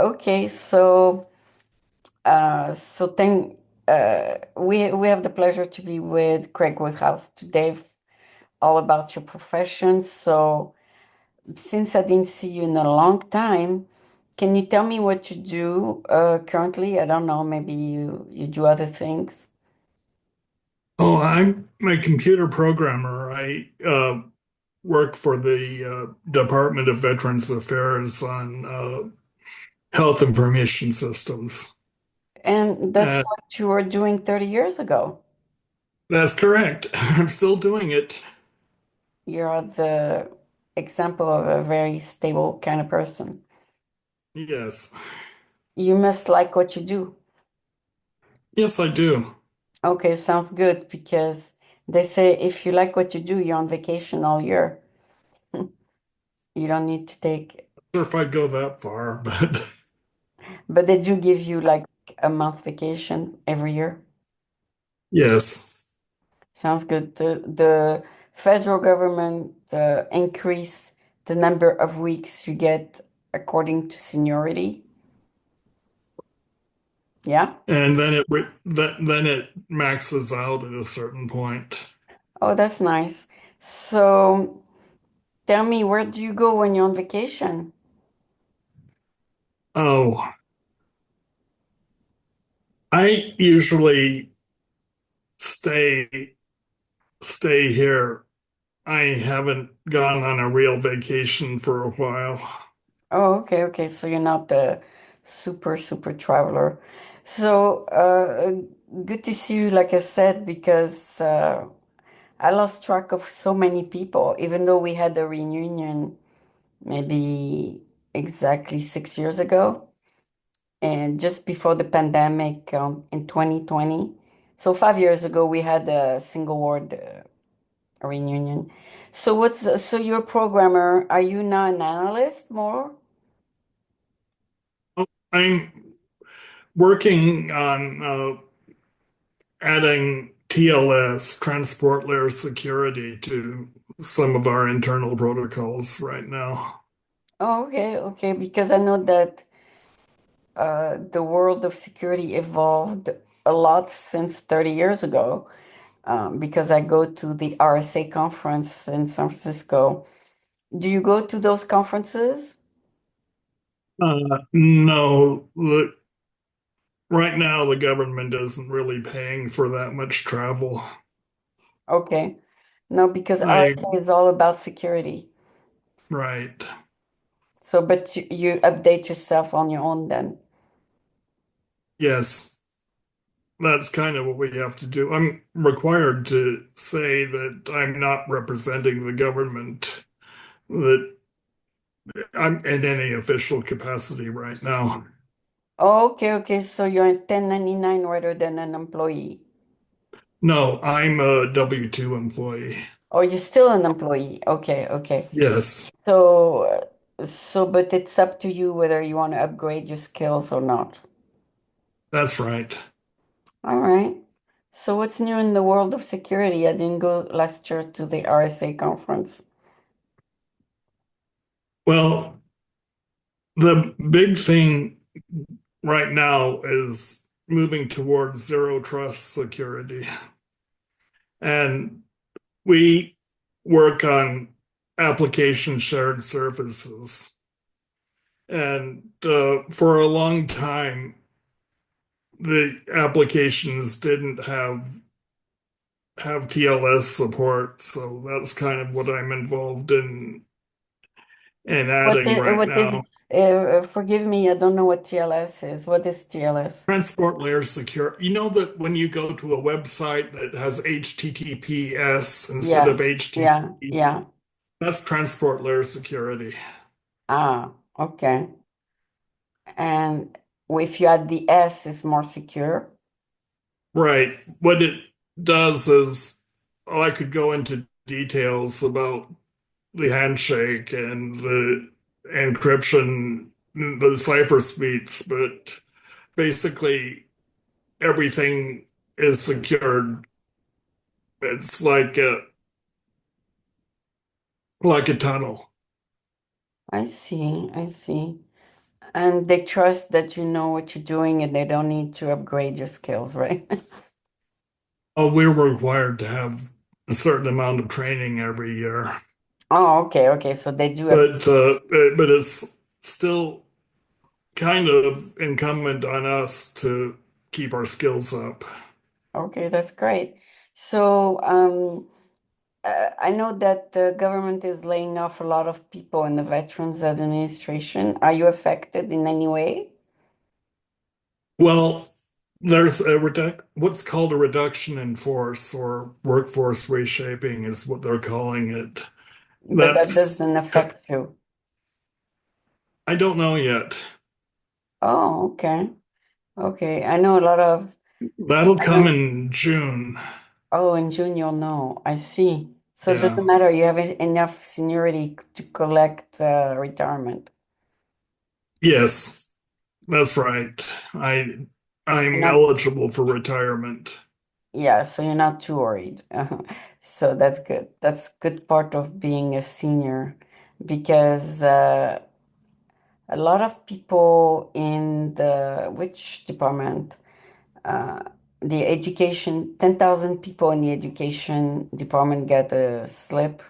Okay, so we have the pleasure to be with Craig Woodhouse today, all about your profession. So since I didn't see you in a long time, can you tell me what you do currently? I don't know, maybe you do other things. Oh, I'm a computer programmer. I work for the Department of Veterans Affairs on health information systems. And that's And what you were doing 30 years ago. that's correct. I'm still doing it. You're the example of a very stable kind of person. Yes. You must like what you do. Yes, I do. Okay, sounds good because they say if you like what you do, you're on vacation all year. You don't need to take, Not sure if I'd go that far, but but they do give you like a month vacation every year. yes. Sounds good. The federal government increase the number of weeks you get according to seniority. Yeah. And then it maxes out at a certain point. Oh, that's nice. So tell me, where do you go when you're on vacation? Oh, I usually stay stay here. I haven't gone on a real vacation for a while. Oh, okay, okay. So you're not the super traveler. So good to see you, like I said, because I lost track of so many people, even though we had a reunion maybe exactly 6 years ago, and just before the pandemic in 2020. So 5 years ago, we had a single ward reunion. So you're a programmer. Are you now an analyst more? Oh, I'm working on adding TLS, transport layer security, to some of our internal protocols right now. Oh, okay, okay, because I know that the world of security evolved a lot since 30 years ago, because I go to the RSA conference in San Francisco. Do you go to those conferences? No, right now the government isn't really paying for that much travel. Okay. No, because I, RSA is all about security. right. So, but you update yourself on your own then. Yes, that's kind of what we have to do. I'm required to say that I'm not representing the government, that I'm in any official capacity right now. Oh, okay, okay. So you're a 1099 rather than an employee. No, I'm a W-2 employee. Oh, you're still an employee. Okay, okay. Yes, But it's up to you whether you want to upgrade your skills or not. that's right. All right. So what's new in the world of security? I didn't go last year to the RSA conference. Well, the big thing right now is moving towards zero trust security. And we work on application shared services. And for a long time, the applications didn't have TLS support, so that's kind of what I'm involved in adding right What is now. forgive me, I don't know what TLS is. What is TLS? Transport layer secure. You know that when you go to a website that has HTTPS instead Yeah, of yeah, HTTP, yeah. that's transport layer security. Ah, okay. And if you add the S, it's more secure. Right. What it does is, oh, I could go into details about the handshake and the encryption, the cipher speeds, but basically everything is secured. It's like a tunnel. I see, I see. And they trust that you know what you're doing and they don't need to upgrade your skills, right? Oh, we're required to have a certain amount of training every year, Oh, okay, okay. So they do have, but it's still kind of incumbent on us to keep our skills up. okay, that's great. So, I know that the government is laying off a lot of people in the Veterans Administration. Are you affected in any way? Well, there's what's called a reduction in force or workforce reshaping is what they're calling it. But that That's, doesn't affect you. I don't know yet. Oh, okay. Okay. I know a lot of, That'll I come know, in June. oh, in June you'll know. I see. So it Yeah. doesn't matter. You have enough seniority to collect retirement. Yes, that's right. I You're I'm not, eligible for retirement. yeah, so you're not too worried. So that's good. That's good part of being a senior because a lot of people in the which department? Uh, the education, 10,000 people in the education department get a slip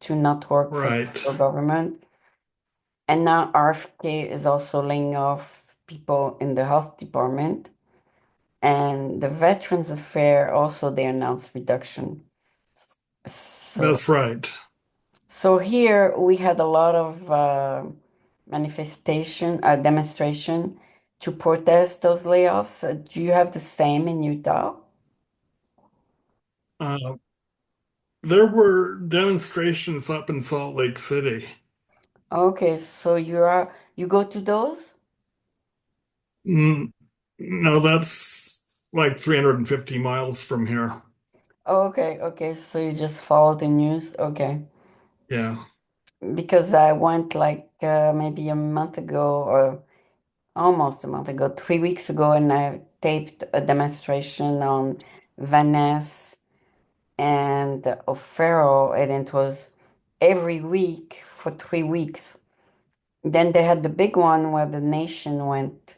to not work for the Right. federal government. And now RFK is also laying off people in the health department. And the Veterans Affair also they announced reduction. So That's right. so here we had a lot of demonstration to protest those layoffs. Do you have the same in Utah? Uh, there were demonstrations up in Salt Lake City. Okay, so you go to those? Mm, no, that's like 350 miles from here. Okay, okay, so you just follow the news. Okay. Yeah. Because I went like maybe a month ago or almost a month ago, 3 weeks ago, and I taped a demonstration on Van Ness and O'Farrell, and it was every week for 3 weeks. Then they had the big one where the nation went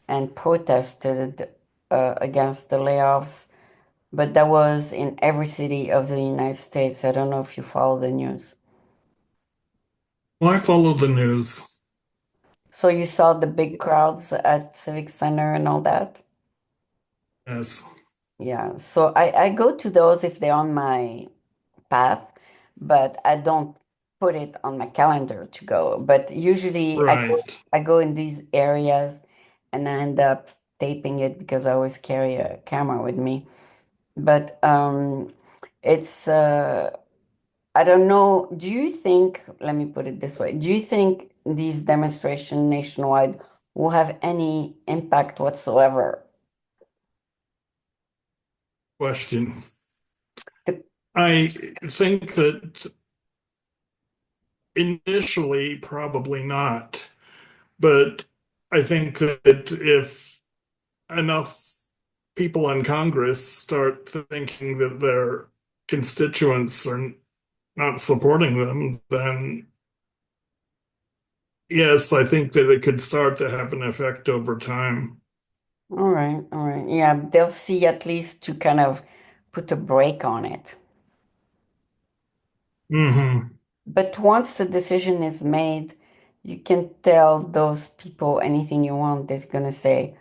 and protested against the layoffs. But that was in every city of the United States. I don't know if you follow the news. Well, I follow the news. So you saw the big crowds at Civic Center and all that? Yes. Yeah. So I go to those if they're on my path, but I don't put it on my calendar to go. But usually Right. I go in these areas and I end up taping it because I always carry a camera with me. But it's I don't know. Do you think, let me put it this way, do you think these demonstrations nationwide will have any impact whatsoever? Question. The, I think that initially, probably not. But I think that if enough people in Congress start thinking that their constituents are not supporting them, then yes, I think that it could start to have an effect over time. all right, all right. Yeah, they'll see at least to kind of put a break on it. Hmm. But once the decision is made, you can tell those people anything you want. They're gonna say,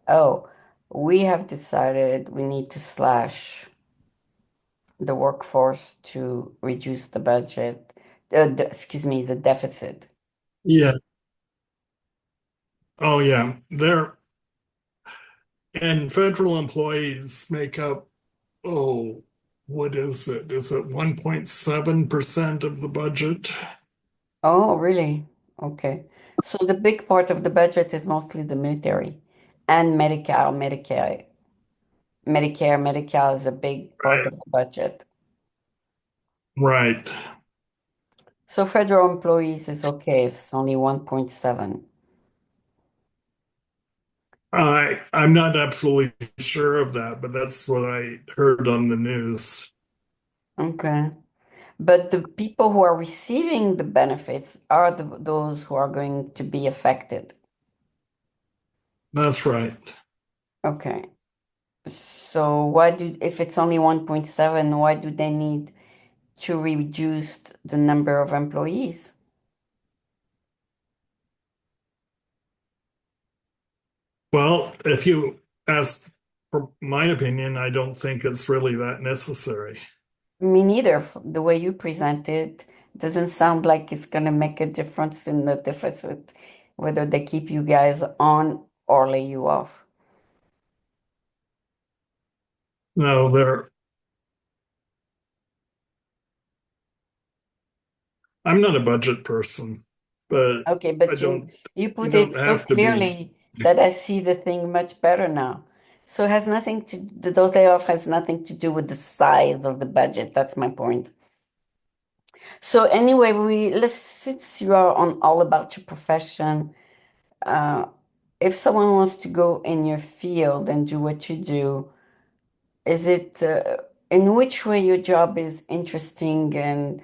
oh, we have decided we need to slash the workforce to reduce the budget, excuse me, the deficit. Yeah. Oh, yeah. And federal employees make up, oh, what is it? Is it 1.7% of the budget? Oh, really? Okay. So the big part of the budget is mostly the military and Medicare, Medicare is a big part Right. of the budget. Right. So federal employees is okay, it's only 1.7. I'm not absolutely sure of that, but that's what I heard on the news. Okay. But the people who are receiving the benefits are those who are going to be affected. That's right. Okay. So why do, if it's only 1.7, why do they need to reduce the number of employees? Well, if you ask for my opinion, I don't think it's really that necessary. Me neither. The way you present it doesn't sound like it's gonna make a difference in the deficit, whether they keep you guys on or lay you off. No, I'm not a budget person, but Okay, I but don't you you put it don't so have to be. clearly that I see the thing much better now. So it has nothing to, those layoff has nothing to do with the size of the budget. That's my point. So anyway, since you are on all about your profession, uh, if someone wants to go in your field and do what you do, is it in which way your job is interesting and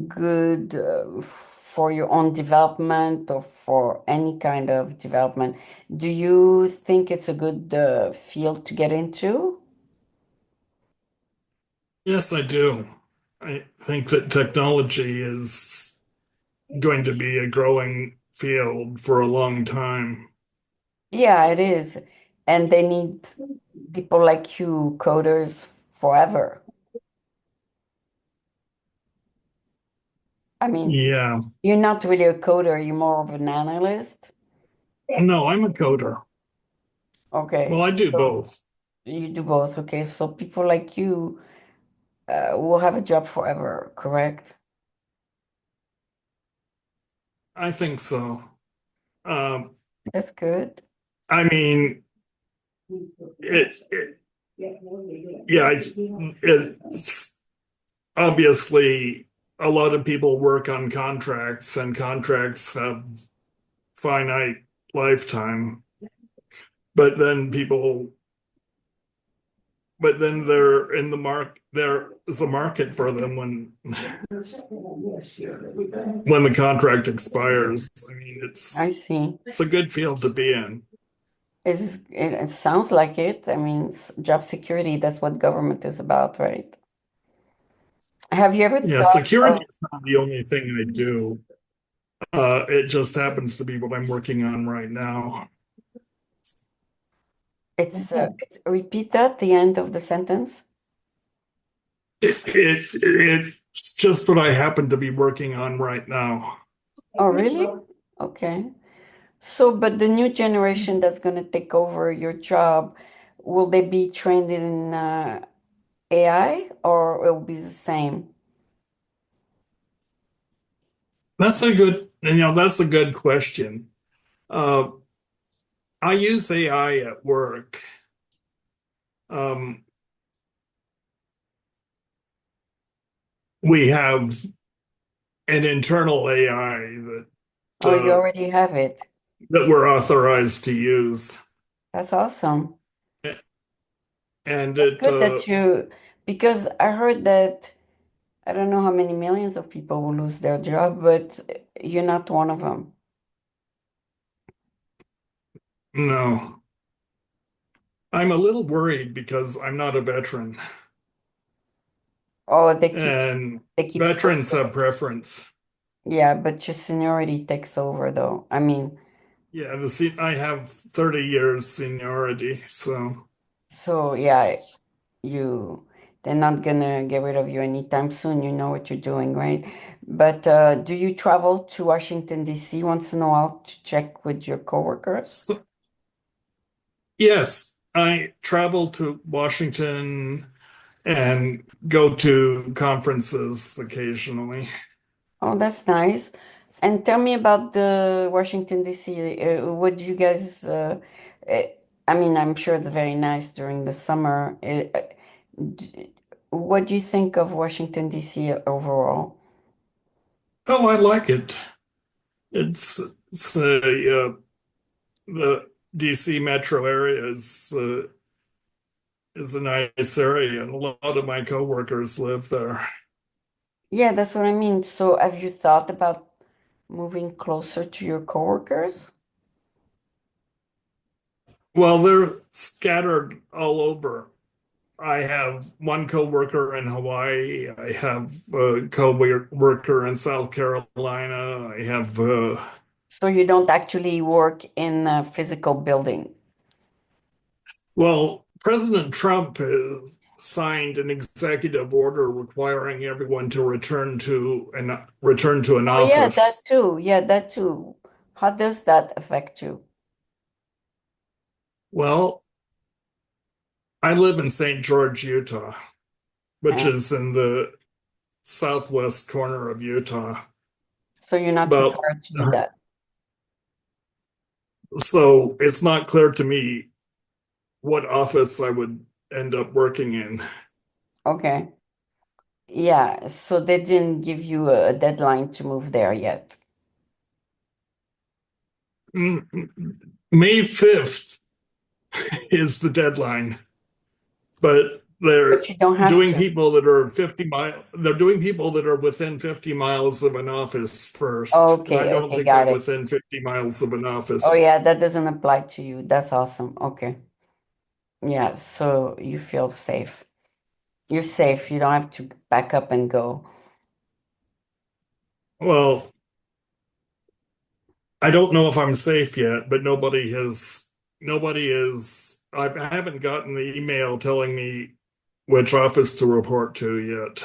good for your own development or for any kind of development? Do you think it's a good field to get into? Yes, I do. I think that technology is going to be a growing field for a long time. Yeah, it is. And they need people like you, coders, forever. I mean, Yeah. you're not really a coder, you're more of an analyst. No, I'm a coder. Okay, Well, I do so both. you do both. Okay, so people like you will have a job forever, correct? I think so. Um, That's good. I mean, it yeah, it's obviously a lot of people work on contracts, and contracts have finite lifetime. But then people, but then they're in the mark. There is a market for them when the contract expires. I mean, I see. it's a good field to be in. It sounds like it. I mean, job security, that's what government is about, right? Have you ever Yeah, thought security of is not the only thing I do. It just happens to be what I'm working on right now. it's repeat that the end of the sentence? It's just what I happen to be working on right now. Oh, really? Okay. So, but the new generation that's going to take over your job, will they be trained in AI or it will be the same? That's a good question. Uh, I use AI at work. Um, we have an internal AI Oh, you already have it. that we're authorized to use, That's awesome. and That's it good that you, because I heard that I don't know how many millions of people will lose their job, but you're not one of them. no, I'm a little worried because I'm not a veteran, Oh, and they keep veterans forcing. have preference. Yeah, but your seniority takes over though. I mean, Yeah, I have 30 years seniority, so so yeah, you they're not gonna get rid of you anytime soon. You know what you're doing, right? But do you travel to Washington, D.C. once in a while to check with your coworkers? so yes, I travel to Washington and go to conferences occasionally. Oh, that's nice. And tell me about the Washington, D.C. What do you guys, uh, I mean, I'm sure it's very nice during the summer. What do you think of Washington, D.C. overall? Oh, I like it. It's, it's the DC metro area is a nice area, and a lot of my coworkers live there. Yeah, that's what I mean. So have you thought about moving closer to your coworkers? Well, they're scattered all over. I have one coworker in Hawaii. I have a coworker in South Carolina. I have, So you don't actually work in a physical building. well, President Trump has signed an executive order requiring everyone to return to an Oh yeah, that office. too. Yeah, that too. How does that affect you? Well, I live in St. George, Utah, which And is in the southwest corner of Utah. so you're not But required to do that. so it's not clear to me what office I would end up working in. Okay. Yeah, so they didn't give you a deadline to move there yet. May 5th is the deadline, but But they're you don't have doing to. people that are they're doing people that are within 50 miles of an office first. And I Okay, don't okay, think got I'm it. within 50 miles of an Oh office. yeah, that doesn't apply to you. That's awesome. Okay. Yeah, so you feel safe. You're safe. You don't have to back up and go. Well, I don't know if I'm safe yet, but I haven't gotten the email telling me which office to report to yet.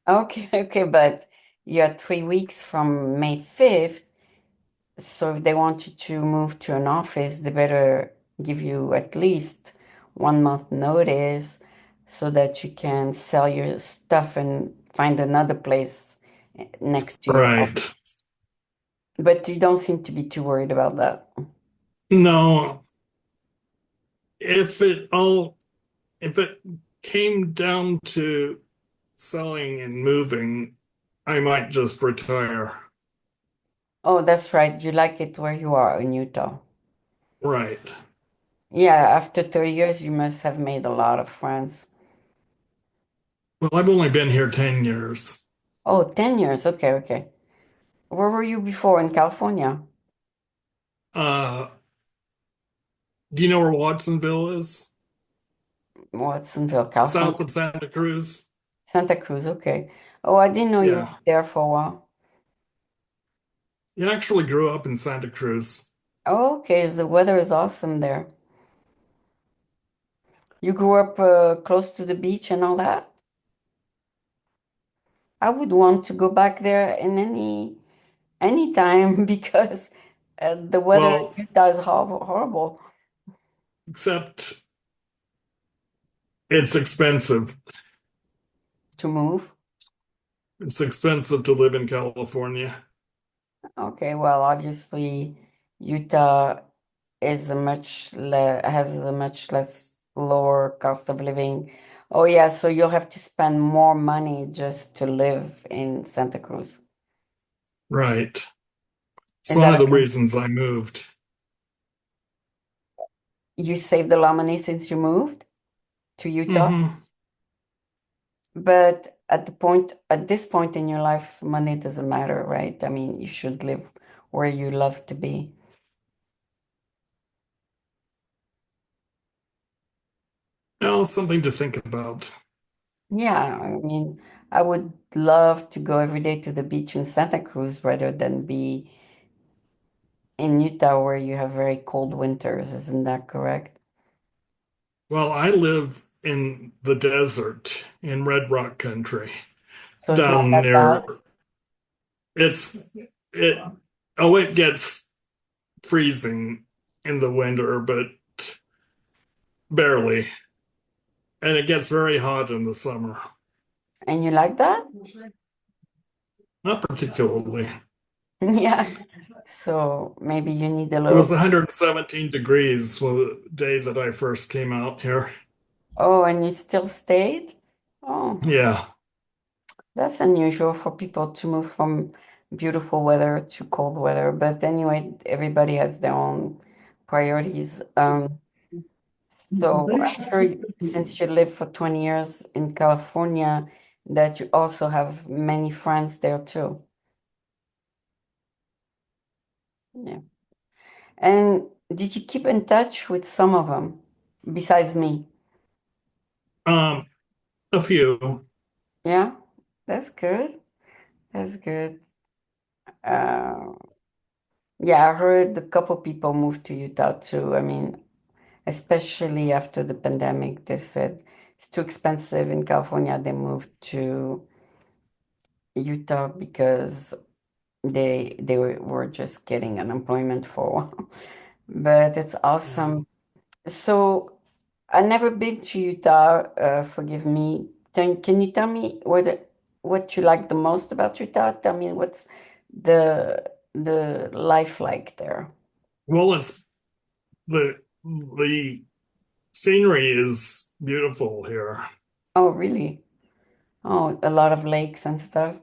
Okay, okay, but you're 3 weeks from May 5th. So if they want you to move to an office, they better give you at least 1 month notice so that you can sell your stuff and find another place next to your Right. office. But you don't seem to be too worried about that. No, if it all if it came down to selling and moving, I might just retire. Oh, that's right. You like it where you are in Utah. Right. Yeah, after 30 years, you must have made a lot of friends. Well, I've only been here 10 years. Oh, 10 years. Okay, okay. Where were you before in California? Uh, do you know where Watsonville is? Watsonville, California. South of Santa Cruz? Santa Cruz, okay. Oh, I didn't know you Yeah. lived there for a while. You actually grew up in Santa Cruz. Oh, okay, the weather is awesome there. You grew up close to the beach and all that? I would want to go back there in any time because the weather Well, in Utah is horrible, horrible except it's expensive. to move. It's expensive to live in California. Okay, well, obviously Utah is a much le has a much less lower cost of living. Oh yeah, so you'll have to spend more money just to live in Santa Cruz. Right. It's Is one that of the okay? reasons I moved. You saved a lot of money since you moved to Utah, Hmm. but at this point in your life, money doesn't matter, right? I mean, you should live where you love to be. Well, something to think about. Yeah, I mean, I would love to go every day to the beach in Santa Cruz rather than be in Utah where you have very cold winters. Isn't that correct? Well, I live in the desert in Red Rock country So it's not down that bad. near it's it oh it gets freezing in the winter, but barely. And it gets very hot in the summer. And you like that? Not particularly. Yeah. So maybe you need a It was little. 117 degrees the day that I first came out here. Oh, and you still stayed? Oh, Yeah. that's unusual for people to move from beautiful weather to cold weather. But anyway, everybody has their own priorities. So I'm sure since you lived for 20 years in California, that you also have many friends there too. Yeah. And Did you keep in touch with some of them besides me? Um, a few. Yeah, that's good. That's good. Uh, yeah, I heard a couple people moved to Utah too. I mean, especially after the pandemic, they said it's too expensive in California. They moved to Utah because they were just getting unemployment for a while. But it's Yeah. awesome. So I never been to Utah. Forgive me. Can you tell me what you like the most about Utah? Tell me what's the life like there. Well, it's the scenery is beautiful here. Oh, really? Oh, a lot of lakes and stuff.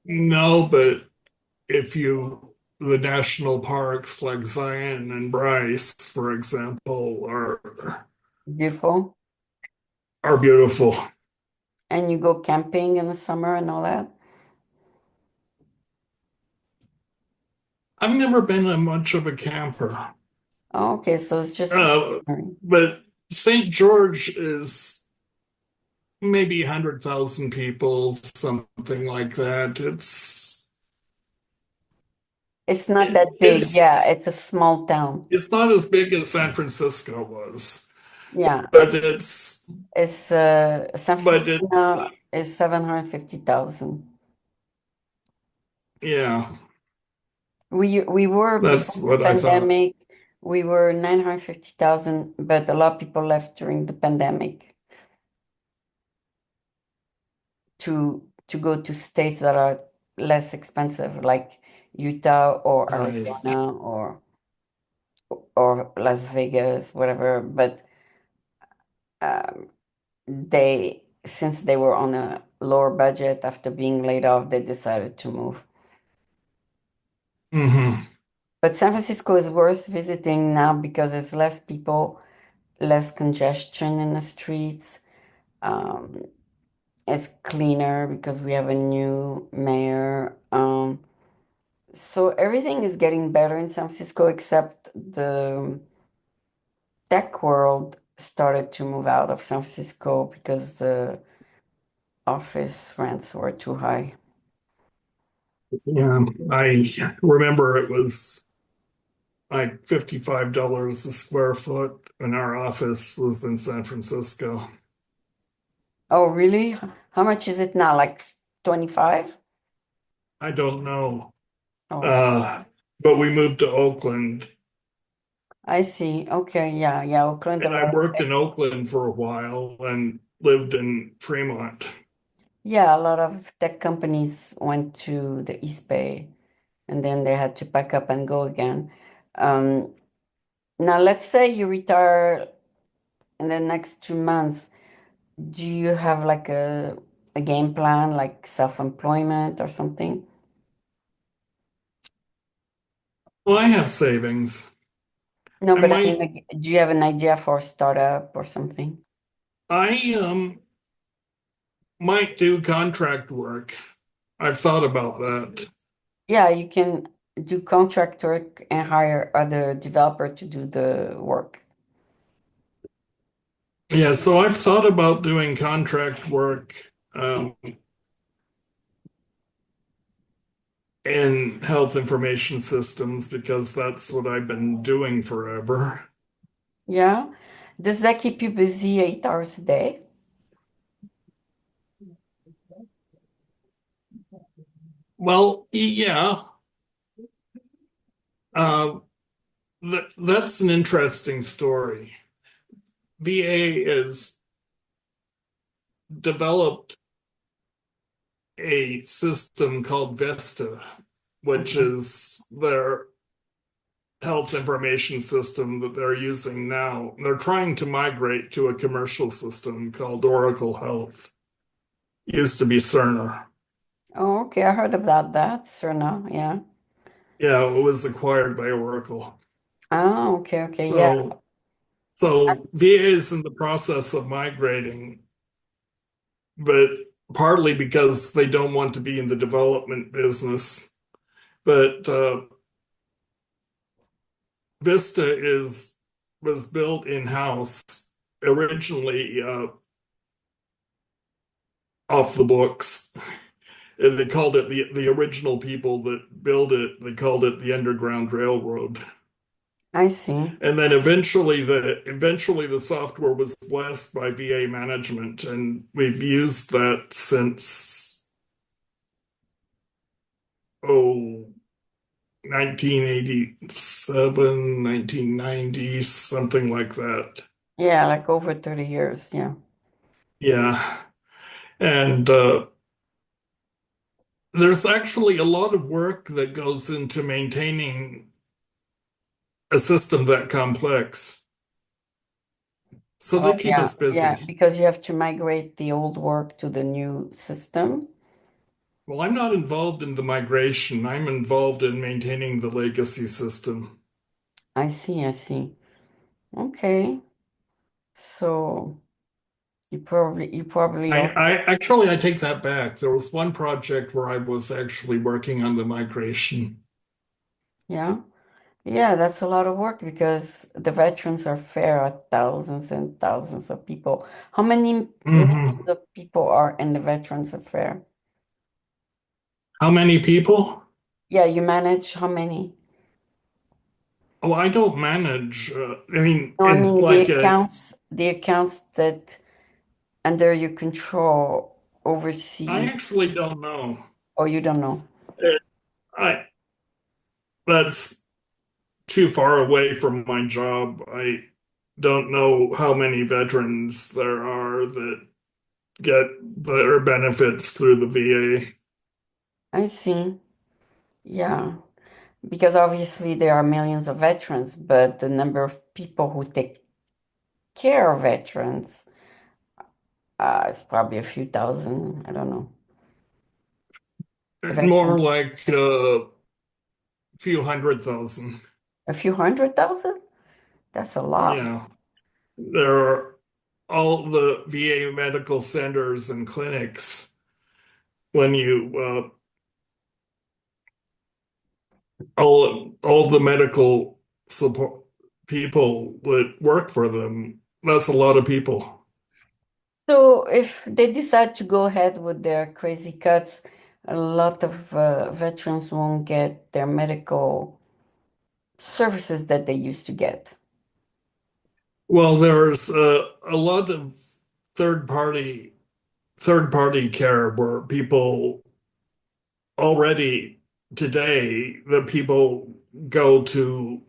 No, but if you the national parks like Zion and Bryce, for example, Beautiful. are beautiful. And you go camping in the summer and all that. I've never been a much of a camper. Oh, okay, so it's just the Uh, scenery. but St. George is maybe 100,000 people, something like that. It's not It, that big. Yeah, it's it's a small town. it's not as big as San Francisco was, Yeah, but it's it's San but Francisco it's now is 750,000. yeah, We were that's before the what I thought. pandemic, we were 950,000, but a lot of people left during the pandemic to go to states that are less expensive, like Utah or Right. Arizona or Las Vegas, whatever. But um, since they were on a lower budget after being laid off, they decided to move. Hmm. But San Francisco is worth visiting now because there's less people, less congestion in the streets. Um, it's cleaner because we have a new mayor. So everything is getting better in San Francisco, except the tech world started to move out of San Francisco because the office rents were too high. Yeah, I remember it was like $55 a square foot, and our office was in San Francisco. Oh, really? How much is it now? Like 25? I don't know. Oh, Uh, but we moved to Oakland, I see. Okay, yeah, yeah. Oakland, a and lot I of worked tech. in Oakland for a while and lived in Fremont. Yeah, a lot of tech companies went to the East Bay and then they had to pack up and go again. Um, Now, let's say you retire in the next 2 months. Do you have like a game plan, like self-employment or something? Well, I have savings. No, I but I might, mean, like, do you have an idea for a startup or something? I might do contract work. I've thought about that. Yeah, you can do contract work and hire other developer to do the work. Yeah, so I've thought about doing contract work in health information systems because that's what I've been doing forever. Yeah. Does that keep you busy 8 hours a day? Well, yeah, uh, that's an interesting story. VA has developed a system called Vesta, which Mhm. is their health information system that they're using now. They're trying to migrate to a commercial system called Oracle Health. Used to be Cerner. Oh, okay. I heard about that. Cerna, yeah. Yeah, it was acquired by Oracle. Oh, okay, okay, yeah. So so VA is in the process of migrating, but partly because they don't want to be in the development business. But Vista is was built in-house originally off the books. And they called it the original people that built it, they called it the Underground Railroad. I see. And then eventually the software was blessed by VA management, and we've used that since oh 1987, 1990, something like that. Yeah, like over 30 years. Yeah. Yeah. And there's actually a lot of work that goes into maintaining a system that complex. So Oh, they keep yeah. us Yeah. busy. Because you have to migrate the old work to the new system. Well, I'm not involved in the migration. I'm involved in maintaining the legacy system. I see. I see. Okay. So you probably also, I take that back. There was one project where I was actually working on the migration. yeah. Yeah, that's a lot of work because the Veterans Affair are thousands and thousands of people. How many millions Hmm. of people are in the Veterans Affair? How many people? Yeah, you manage how many? Oh, I don't manage. I mean, No, I in mean like the accounts that under your control I oversee, actually don't know. or you don't know. Uh, I That's too far away from my job. I don't know how many veterans there are that get their benefits through the VA. I see. Yeah, because obviously there are millions of veterans, but the number of people who take care of veterans is probably a few thousand. I don't know. More Veterans, like a few 100,000. a few 100,000? That's a lot. Yeah. There are all the VA medical centers and clinics. When you all the medical support people that work for them, that's a lot of people. So if they decide to go ahead with their crazy cuts, a lot of veterans won't get their medical services that they used to get. Well, there's a lot of third party third party care where people already today the people go to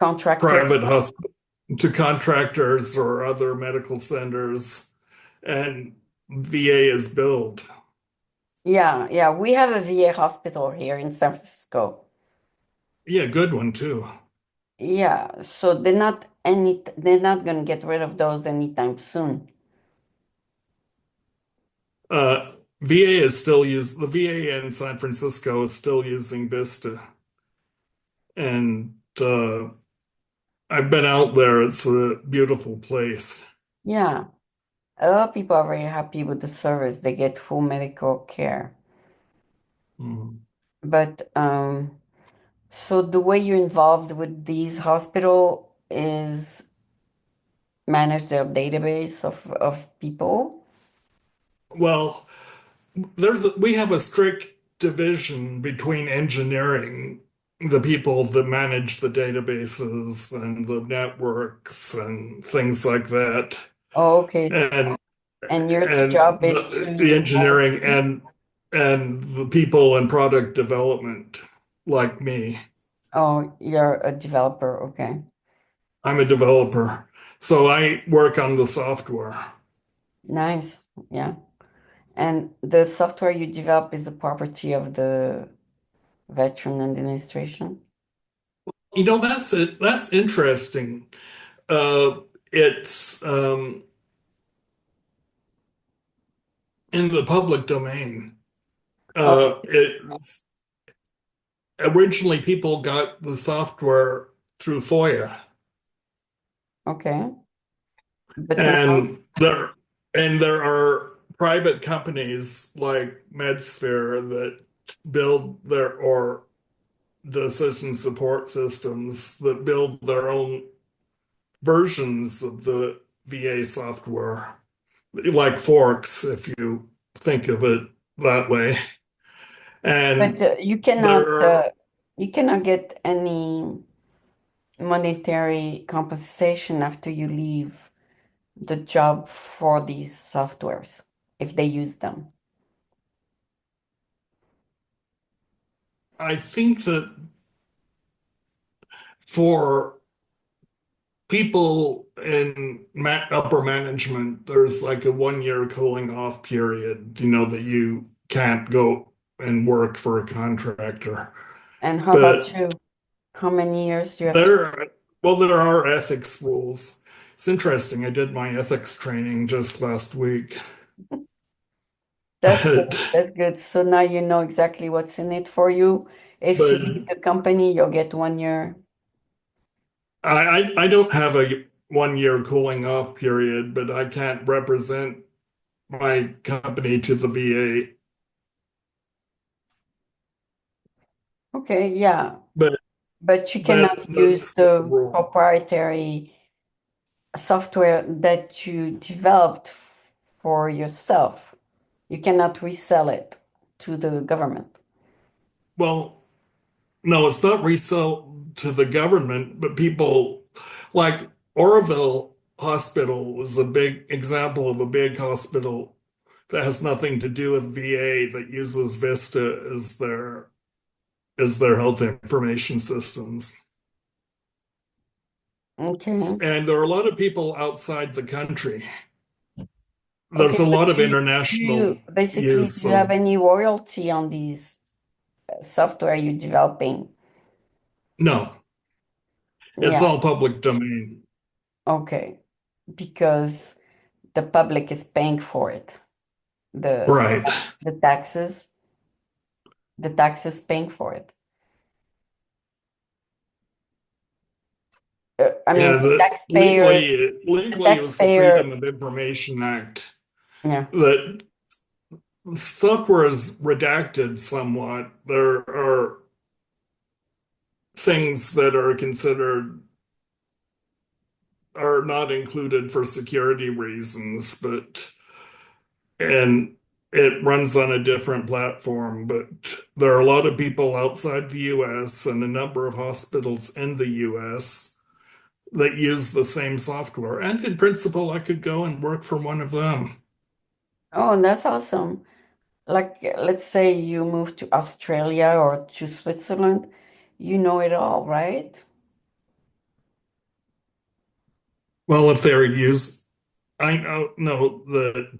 Contractors. private hospitals, to contractors or other medical centers, and VA is billed. Yeah, yeah. We have a VA hospital here in San Francisco. Yeah, good one too. Yeah, so they're not gonna get rid of those anytime soon. Uh, VA is still used. The VA in San Francisco is still using Vista, and I've been out there. It's a beautiful place. Yeah. A lot of people are very happy with the service. They get full medical care. Mm. But so the way you're involved with these hospital is manage their database of people. Well, we have a strict division between engineering, the people that manage the databases and the networks and things like that, Oh, okay. and And your and job is the to engineering oversee? and the people in product development, like me. Oh, you're a developer. Okay. I'm a developer, so I work on the software. Nice. Yeah. And the software you develop is the property of the Veteran Administration. You know, that's it. That's interesting. It's in the public domain. Oh, It's originally people got the software through FOIA, okay. But now, and there are private companies like MedSphere that build their or decision support systems that build their own versions of the VA software, like forks, if you think of it that way. But And there are, you cannot get any monetary compensation after you leave the job for these softwares if they use them. I think that for people in upper management, there's like a 1 year cooling off period, that you can't go and work for a contractor. And how about But you? How many years do you have to? there, well, there are ethics rules. It's interesting. I did my ethics training just last week. That's good. But, That's good. So now you know exactly what's in it for you. If you but leave the company, you'll get 1 year. I don't have a 1 year cooling off period, but I can't represent my company to the VA. Okay, yeah. But But you cannot use that's the the rule. proprietary software that you developed for yourself. You cannot resell it to the government. Well, no, it's not resell to the government, but people like Oroville Hospital was a big example of a big hospital that has nothing to do with VA that uses Vista as their health information systems. Okay. And there are a lot of people outside the country. Okay, There's a but lot of do you international basically do use you have of, any royalty on these software you're developing? no, it's Yeah, all public domain. okay. Because the public is paying for it. The Right. the taxes, the taxes paying for it. I mean, Yeah, the legally it was the taxpayer, Freedom of Information Act yeah. that software is redacted somewhat. There are things that are not included for security reasons, and it runs on a different platform. But there are a lot of people outside the US and a number of hospitals in the US that use the same software. And in principle, I could go and work for one of them. Oh, that's awesome. Like, let's say you move to Australia or to Switzerland, you know it all, right? Well, if they're used, I know no the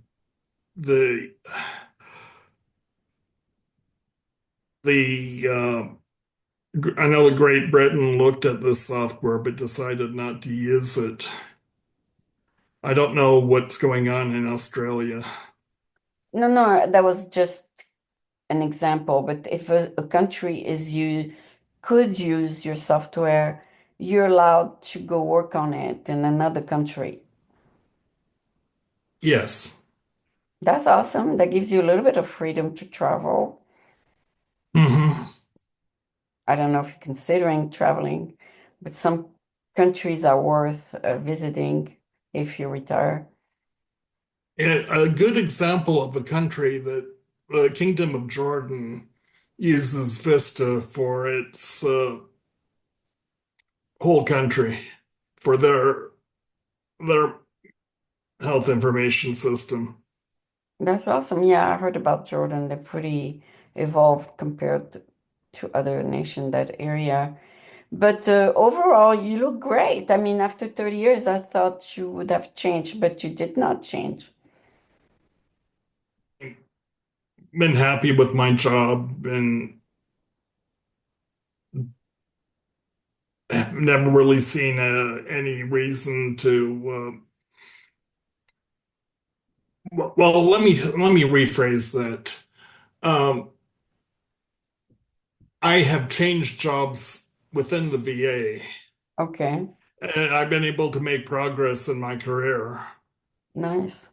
the I know the Great Britain looked at this software but decided not to use it. I don't know what's going on in Australia. No, no, that was just an example. But if a country is you could use your software, you're allowed to go work on it in another country. Yes. That's awesome. That gives you a little bit of freedom to travel. Hmm. I don't know if you're considering traveling, but some countries are worth visiting if you retire. A good example of a country that the Kingdom of Jordan uses Vista for its whole country for their health information system. That's awesome. Yeah, I heard about Jordan. They're pretty evolved compared to other nations that area. But overall, you look great. I mean, after 30 years, I thought you would have changed, but you did not change. Been happy with my job and have never really seen any reason to. Well, let me rephrase that. Um, I have changed jobs within the VA, Okay, and I've been able to make progress in my career, nice,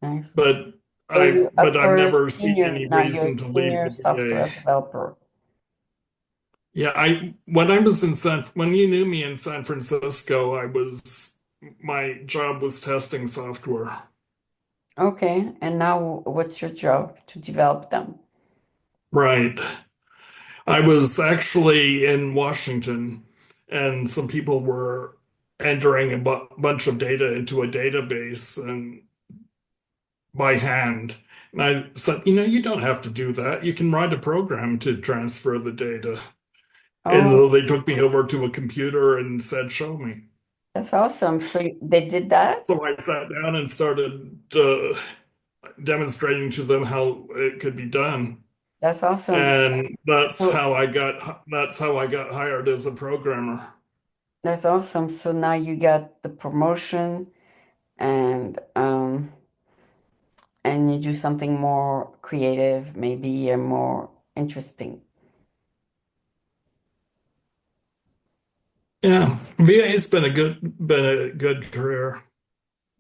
nice. but So I you're but I've upper never seen senior any now. You're a reason to leave senior the VA. software developer. Yeah, I when I was in San when you knew me in San Francisco, I was my job was testing software. Okay, and now what's your job to develop them? Right. I was actually in Washington, and some people were entering a bu bunch of data into a database and by hand. And I said, you don't have to do that. You can write a program to transfer the data. And Oh, so they took me over to a computer and said, show me. that's awesome. So they did that? So I sat down and started demonstrating to them how it could be done. That's awesome. And So that's how I got hired as a programmer. that's awesome. So now you got the promotion and you do something more creative, maybe more interesting. Yeah, VA's been a good career.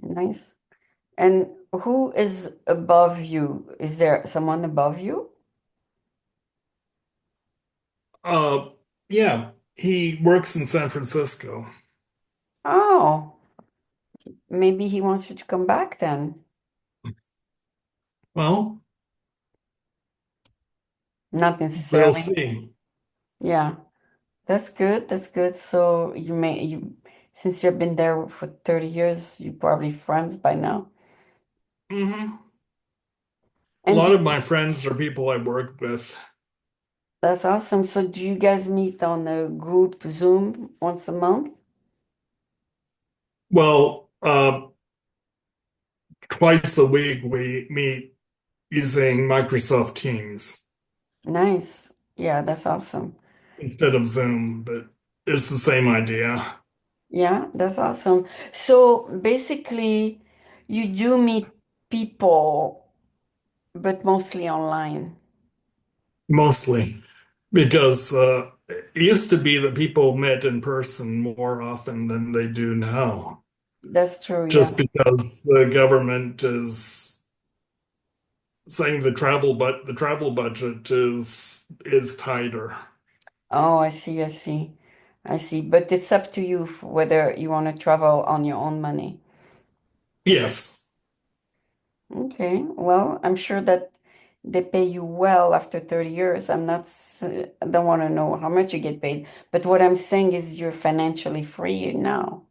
Nice. And who is above you? Is there someone above you? Uh, yeah, he works in San Francisco. Oh, maybe he wants you to come back then. Well, Not we'll necessarily. see. Yeah, that's good. That's good. So since you've been there for 30 years, you're probably friends by now. Hmm. A And lot of my friends are people I work with. that's awesome. So do you guys meet on a group Zoom once a month? Well, twice a week we meet using Microsoft Teams Nice. Yeah, that's awesome. instead of Zoom, but it's the same idea. Yeah, that's awesome. So basically, you do meet people, but mostly online. Mostly because it used to be that people met in person more often than they do now, That's true, yeah. just because the government is saying the travel budget is tighter. Oh, I see, I see. I see. But it's up to you whether you want to travel on your own money. Yes. Okay. Well, I'm sure that they pay you well after 30 years. I don't want to know how much you get paid, but what I'm saying is you're financially free now.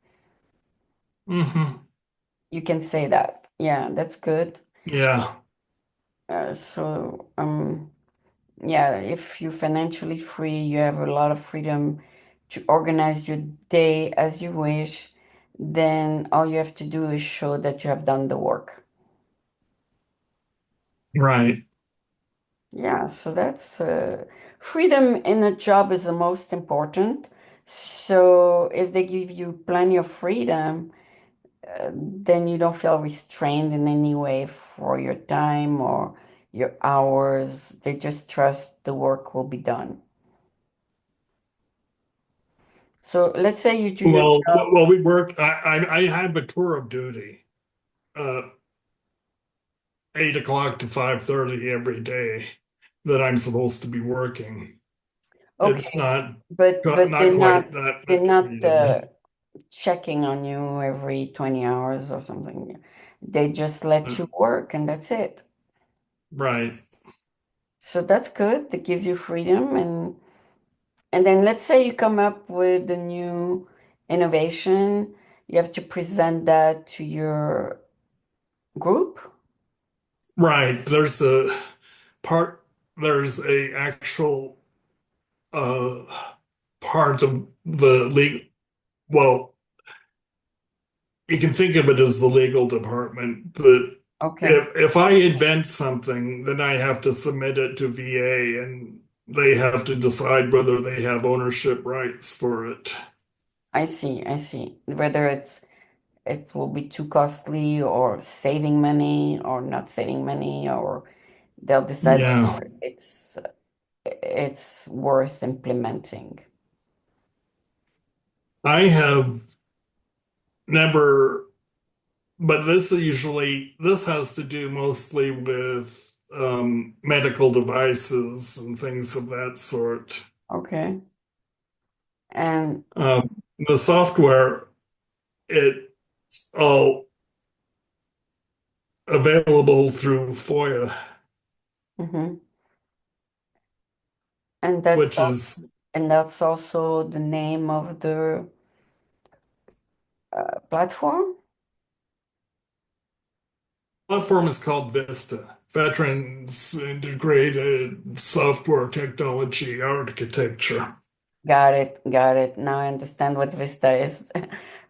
Hmm. You can say that. Yeah, that's good. Yeah. So, yeah, if you're financially free, you have a lot of freedom to organize your day as you wish, then all you have to do is show that you have done the work. Right. Yeah, so that's freedom in a job is the most important. So if they give you plenty of freedom, then you don't feel restrained in any way for your time or your hours. They just trust the work will be done. So let's say you do your job. Well, we work. I have a tour of duty, uh, 8 o'clock to 5:30 every day that I'm supposed to be working. It's Okay, but not quite that they're much not freedom. checking on you every 20 hours or something. They just let you work and that's it. Right. So that's good. That gives you freedom and then let's say you come up with a new innovation, you have to present that to your group. Right. Part, there's a actual, uh, part of the legal, well, you can think of it as the legal department. That Okay, if I invent something, then I have to submit it to VA and they have to decide whether they have ownership rights for it. I see, I see. Whether it will be too costly or saving money or not saving money or they'll decide Yeah. whether it's worth implementing. I have never, but this has to do mostly with medical devices and things of that sort. Okay. And The software, it's all available through FOIA, mhm. And that's which al- is and that's also the name of the platform. platform is called Vista, Veterans Integrated Software Technology Architecture. Got it, got it. Now I understand what Vista is.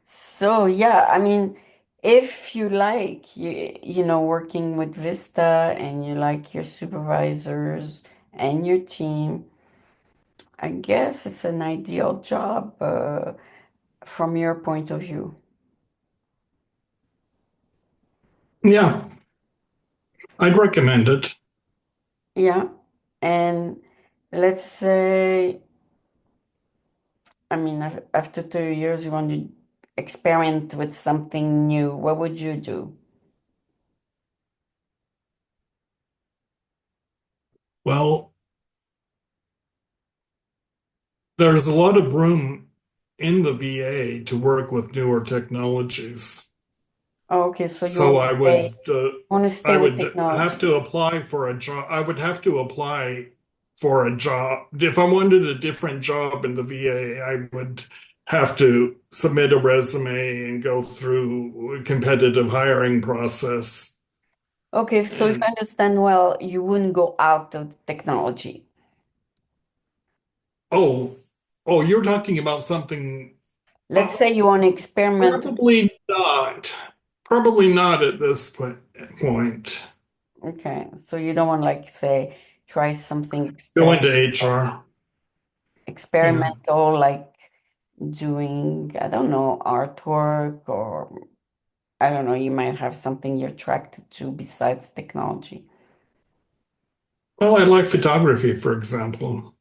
So yeah, I mean, if you like working with Vista and you like your supervisors and your team, I guess it's an ideal job from your point of view. Yeah, I'd recommend it. Yeah. And let's say, I mean, after 2 years, you want to experiment with something new. What would you do? Well, there's a lot of room in the VA to work with newer technologies. Oh, okay, so you So want to stay I with would have technology. to apply for a job. I would have to apply for a job. If I wanted a different job in the VA, I would have to submit a resume and go through a competitive hiring process. Okay, so if I And understand well, you wouldn't go out of technology. oh, oh, you're talking about something. Let's Uh, say you want to experiment. Probably not. Probably not at this point. Okay, so you don't want like say try something Go into HR. Yeah. experimental like doing, I don't know, artwork or I don't know, you might have something you're attracted to besides technology. Well, I like photography, for example.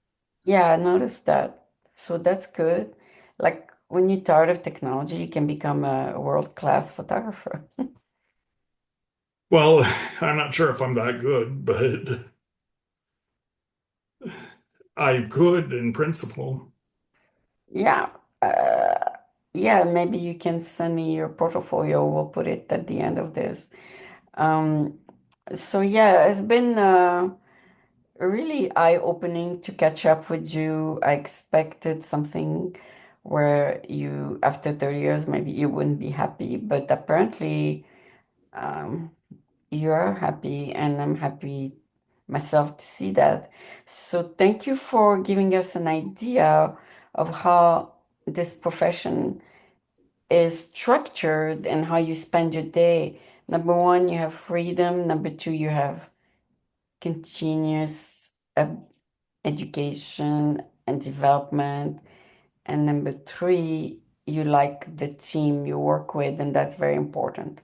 Yeah, I noticed that. So that's good. Like when you're tired of technology, you can become a world-class photographer. Well, I'm not sure if I'm that good, but I could in principle. Yeah. Yeah, maybe you can send me your portfolio. We'll put it at the end of this. Um, so yeah, it's been really eye-opening to catch up with you. I expected something where you, after 30 years, maybe you wouldn't be happy, but apparently, um, you are happy, and I'm happy myself to see that. So thank you for giving us an idea of how this profession is structured and how you spend your day. Number one, you have freedom. Number two, you have continuous education and development. And number three, you like the team you work with, and that's very important.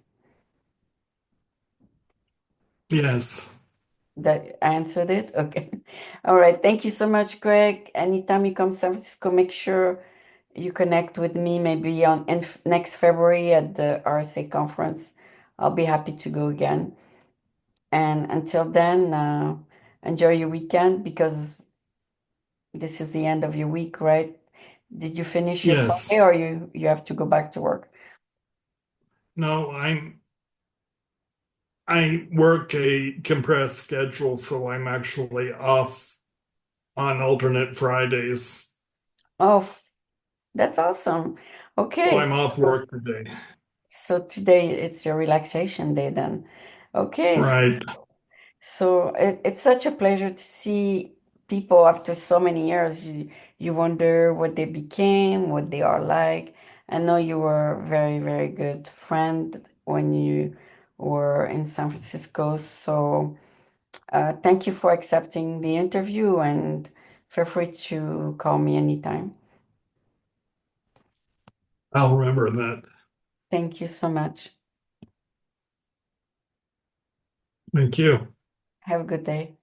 Yes. That answered it? Okay. All right. Thank you so much, Greg. Anytime you come to San Francisco, make sure you connect with me maybe next February at the RSA conference. I'll be happy to go again. And until then, enjoy your weekend because this is the end of your week, right? Did you finish your Friday Yes. or you have to go back to work? No, I work a compressed schedule, so I'm actually off on alternate Fridays. Oh, that's awesome. So Okay. I'm off work today. So today it's your relaxation day then. Okay. Right. So it's such a pleasure to see people after so many years. You wonder what they became, what they are like. I know you were a very, very good friend when you were in San Francisco. So thank you for accepting the interview and feel free to call me anytime. I'll remember that. Thank you so much. Thank you. Have a good day.